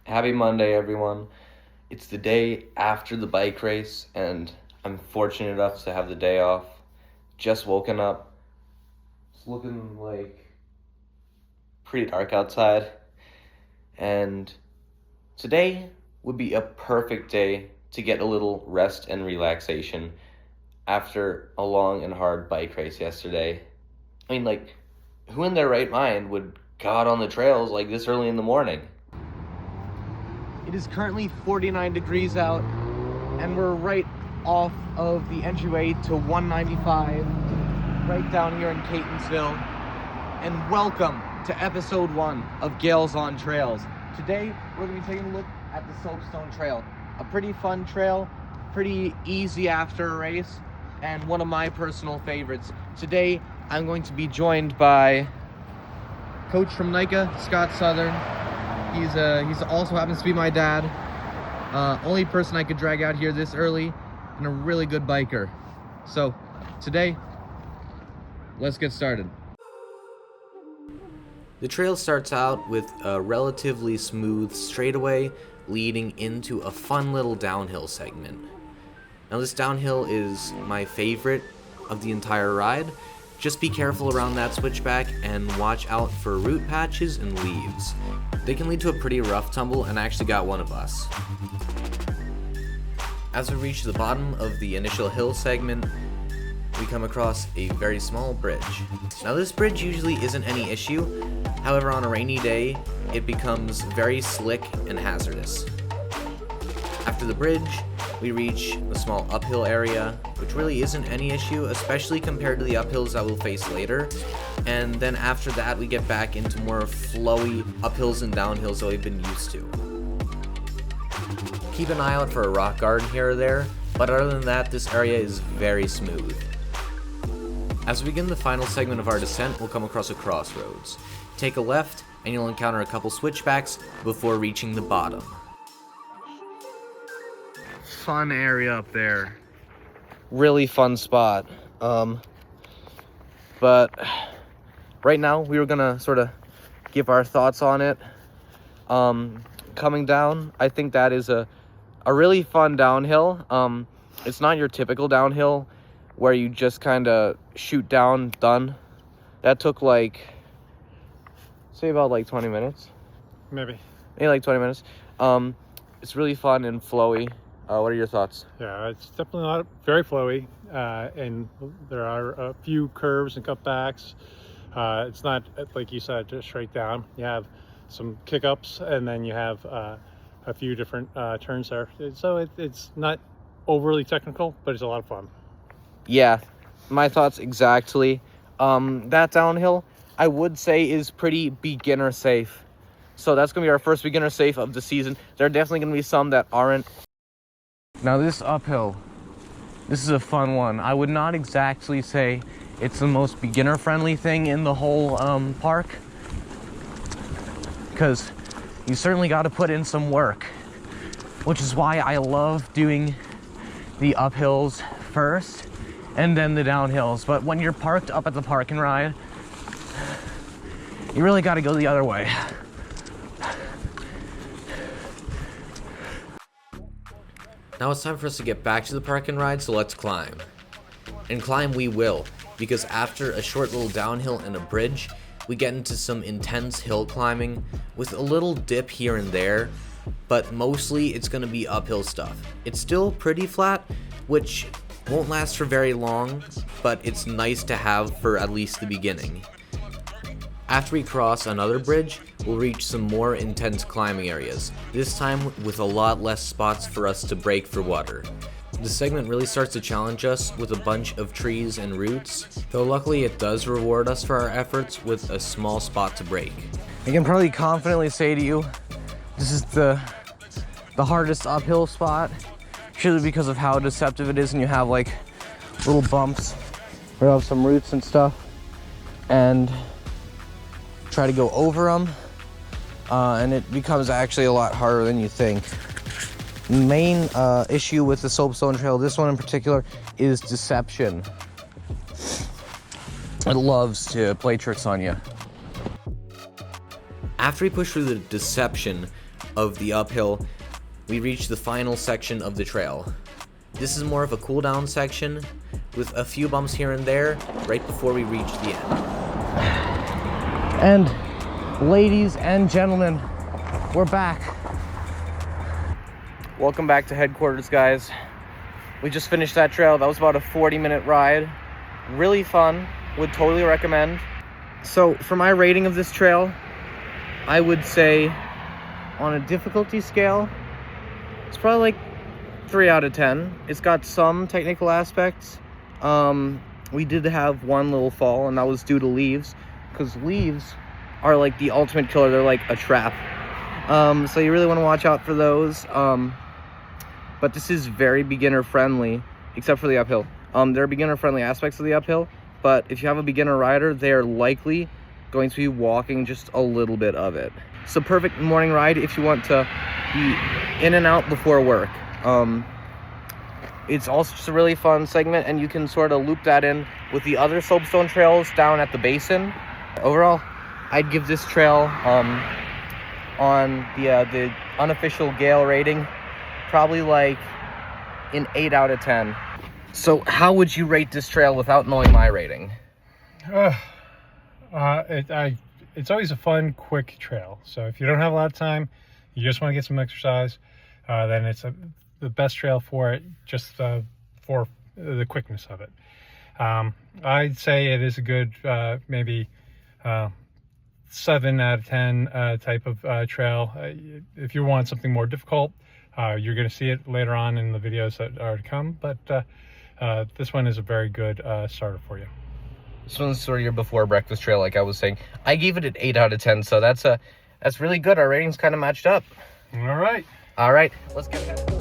Happy Monday, everyone. It's the day after the bike race, and I'm fortunate enough to have the day off. Just woken up. It's looking like pretty dark outside, and today would be a perfect day to get a little rest and relaxation after a long and hard bike race yesterday. I mean, like, who in their right mind would go out on the trails like this early in the morning? It is currently 49 degrees out, and we're right off of the entryway to 195, right down here in Catonsville. And welcome to episode 1 of Gaels on Trails. Today, we're going to be taking a look at the Soapstone Trail. A pretty fun trail, pretty easy after a race, and one of my personal favorites. Today, I'm going to be joined by coach from NICA, Scott Southern. He's also happens to be my dad. Only person I could drag out here this early, and a really good biker. So today, let's get started. The trail starts out with a relatively smooth straightaway leading into a fun little downhill segment. Now this downhill is my favorite of the entire ride. Just be careful around that switchback and watch out for root patches and leaves. They can lead to a pretty rough tumble, and I actually got one of us. As we reach the bottom of the initial hill segment, we come across a very small bridge. Now this bridge usually isn't any issue, however on a rainy day, it becomes very slick and hazardous. After the bridge, we reach a small uphill area, which really isn't any issue, especially compared to the uphills that we'll face later. And then after that, we get back into more flowy uphills and downhills that we've been used to. Keep an eye out for a rock garden here or there, but other than that, this area is very smooth. As we begin the final segment of our descent, we'll come across a crossroads. Take a left, and you'll encounter a couple switchbacks before reaching the bottom. Fun area up there. Really fun spot. But right now we were gonna sort of give our thoughts on it. Coming down, I think that is a really fun downhill. It's not your typical downhill where you just kind of shoot down, done. That took like, say about like 20 minutes. Maybe like 20 minutes. It's really fun and flowy. What are your thoughts? Yeah, it's definitely not very flowy, and there are a few curves and cutbacks. It's not, like you said, just straight down. You have some kick-ups, and then you have a few different turns there. So it's not overly technical, but it's a lot of fun. Yeah, my thoughts exactly. That downhill, I would say, is pretty beginner safe. So that's going to be our first beginner safe of the season. There are definitely going to be some that aren't. Now this uphill, this is a fun one. I would not exactly say it's the most beginner friendly thing in the whole park, because you certainly got to put in some work, which is why I love doing the uphills first and then the downhills. But when you're parked up at the park and ride, you really got to go the other way. Now it's time for us to get back to the park and ride, so let's climb. And climb we will, because after a short little downhill and a bridge, we get into some intense hill climbing with a little dip here and there, but mostly it's going to be uphill stuff. It's still pretty flat, which won't last for very long, but it's nice to have for at least the beginning. After we cross another bridge, we'll reach some more intense climbing areas, this time with a lot less spots for us to break for water. The segment really starts to challenge us with a bunch of trees and roots, though luckily it does reward us for our efforts with a small spot to break. I can probably confidently say to you, this is the hardest uphill spot, purely because of how deceptive it is, and you have like little bumps where you have some roots and stuff, and try to go over them, and it becomes actually a lot harder than you think. The main issue with the Soapstone Trail, this one in particular, is deception. It loves to play tricks on you. After we push through the deception of the uphill, we reach the final section of the trail. This is more of a cool down section with a few bumps here and there right before we reach the end. And ladies and gentlemen, we're back. Welcome back to headquarters, guys. We just finished that trail. That was about a 40-minute ride. Really fun. Would totally recommend. So for my rating of this trail, I would say on a difficulty scale, it's probably like 3 out of 10. It's got some technical aspects. We did have one little fall, and that was due to leaves, because leaves are like the ultimate killer. They're like a trap. So you really want to watch out for those. But this is very beginner friendly, except for the uphill. There are beginner friendly aspects of the uphill, but if you have a beginner rider, they are likely going to be walking just a little bit of it. So perfect morning ride if you want to be in and out before work. It's also just a really fun segment, and you can sort of loop that in with the other Soapstone trails down at the basin. Overall, I'd give this trail on the unofficial Gale rating probably like an 8 out of 10. So how would you rate this trail without knowing my rating? It's always a fun, quick trail. So if you don't have a lot of time, you just want to get some exercise, then it's the best trail for it, just for the quickness of it. I'd say it is a good maybe 7 out of 10 type of trail. If you want something more difficult, you're going to see it later on in the videos that are to come, but this one is a very good starter for you. This one's sort of your before breakfast trail, like I was saying. I gave it an 8 out of 10, so that's really good. Our ratings kind of matched up. All right. All right, let's get ahead.